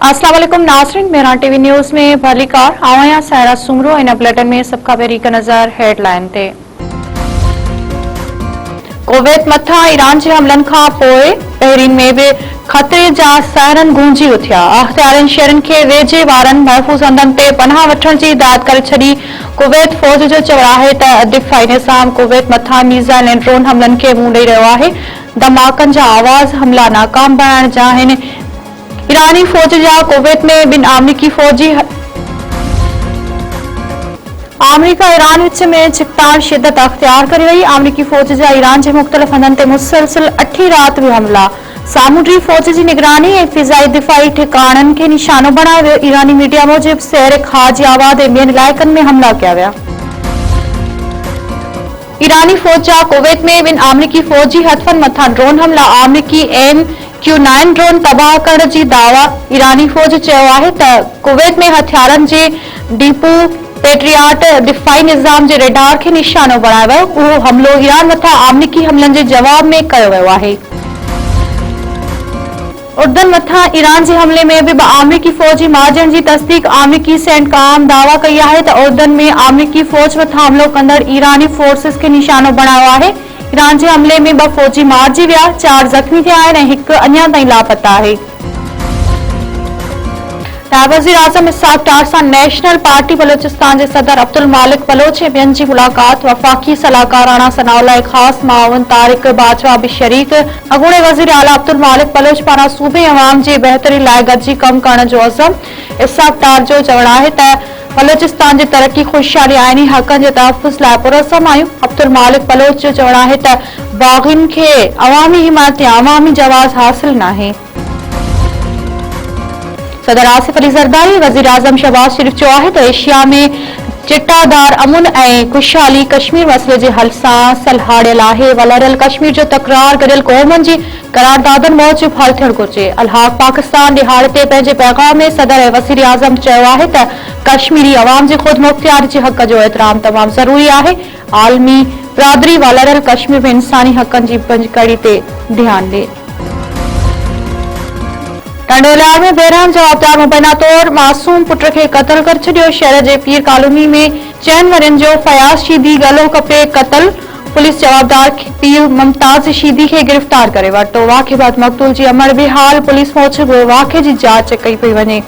अस्सलाम वालेकुम नाज़रीन, मेरा टीवी न्यूज़ में भलीकार आवां सायरा सुमरो इन बुलेटिन में सबका पहिरीं हिक नज़र हेडलाइन ते। कुवैत मथां ईरान जे हमलनि खां पोइ बहरीन में भी ख़तरे जा सायरन गूंजी उथिया। अख़्तियारनि शहरनि खे वेझे वारनि महफ़ूज़ हंधनि ते पनाह वठण जी हिदायत करे छॾी। कुवैत फ़ौज जो चवणु आहे त दिफ़ाई निज़ाम कुवैत मथां मीज़ाइल ऐं ड्रोन हमलनि खे मुंहुं ॾेई रहियो आहे। धमाकनि जा आवाज़ हमला नाकाम बणाइण जा आहिनि। ईरानी फ़ौज जा कुवैत में ॿिनि अमरीकी फ़ौजी अमरीका ईरान विच में छिकताड़ शिदत अख्तियार करे रही। अमरीकी फ़ौज जा ईरान जे मुख़्तलिफ़ हंधनि ते मुसलसिल 8 रात भी हमला। सामुंडी फ़ौज जी निगरानी ऐं फ़िज़ाई दिफ़ाई ठिकाणनि खे निशानो बणायो वियो। ईरानी मीडिया मूजिब शहर खाजियाबाद ऐं ॿियनि इलाइक़नि में हमला कया विया। ईरानी फ़ौज जा कुवैत में ॿिनि अमरीकी फ़ौजी हथफनि मथां ड्रोन हमला। अमरीकी MQ-9 ड्रोन तबाह करण जी दावा। ईरानी फ़ौज चयो आहे त कुवैत में हथियारनि जे डिपो पेट्रियाट दिफ़ाई निज़ाम जे रेडार खे निशानो बणायो वियो। उहो हमलो ईरान मथां अमरीकी हमलनि जे जवाब में कयो वियो आहे। उर्दन मथां ईरान जे हमले में भी अमरीकी फ़ौजी मारिजण जी तस्दीक। अमरीकी सेंटकॉम दावा कई आहे त उर्दन में अमरीकी फ़ौज मथां हमलो कंदड़ ईरानी फोर्सिस खे निशानो बणायो आहे। ईरान जे हमले में 2 फ़ौजी मारिजी विया, 4 ज़ख़्मी थिया आहिनि ऐं 1 अञा ताईं लापता आहे। नायब वज़ीर आज़म इसहाक़ डार सां नेशनल पार्टी बलोचिस्तान जे सदर अब्दुल मालिक बलोच ऐं ॿियनि जी मुलाक़ात। वफ़ाक़ी सलाहकार राणा सनाउल्लाह ख़ासि माउन तारिक बाजवा भी शरीक। अॻूणे वज़ीर आला अब्दुल मालिक बलोच पारां सूबे अवाम जी बहितरी लाइ गॾिजी कमु करण जो अज़म। इसहाक़ डार जो चवणु आहे त बलोचिस्तान जी तरक़ी ख़ुशहाली आइनी हक़नि जे तहफ़्फ़ुज़ लाइ पुरज़म आहियूं। अब्दुल मालिक बलोच जो चवणु आहे त बाग़ियुनि खे अवामी हिमायत या अवामी जवाज़ हासिल नाहे। सदर आसिफ अली ज़रदारी वज़ीर आज़म शहबाज शरीफ़ चयो आहे त एशिया में चिटादार अमुन ऐं ख़ुशहाली कश्मीर मसइले जे हल सां सलहाड़ियल आहे। वलरियल कश्मीर जो तकरार गॾियल क़ौमुनि जी क़रारदादनि मूजिब हल थियणु घुरिजे। अलहाक़ पाकिस्तान ॾिहाड़े ते पंहिंजे पैगाम में सदर ऐं वज़ीर आज़म चयो आहे त कश्मीरी अवाम जे ख़ुदि मुख़्तियारी जे हक़ जो एतिराम तमामु ज़रूरी आहे। आलमी बिरादरी वलरियल कश्मीर में इंसानी हक़नि जी पंजकड़ी ते ध्यानु ॾे। टंडोलियार में बहरान जवाबदार मुबैना तौर मासूम पुट खे क़त्ल करे छॾियो। शहर जे पीर कॉलोनी में 4 वरियनि जो फयाज़ शीदी गलो कपे क़त्ल। पुलिस जवाबदार पीर मुमताज़ शीदी खे गिरफ़्तार करे वरितो। वाक़े बाद मक़तूल जी अमर बेहाल। पुलिस मूजिब वाक़े जी जांच कई पई वञे।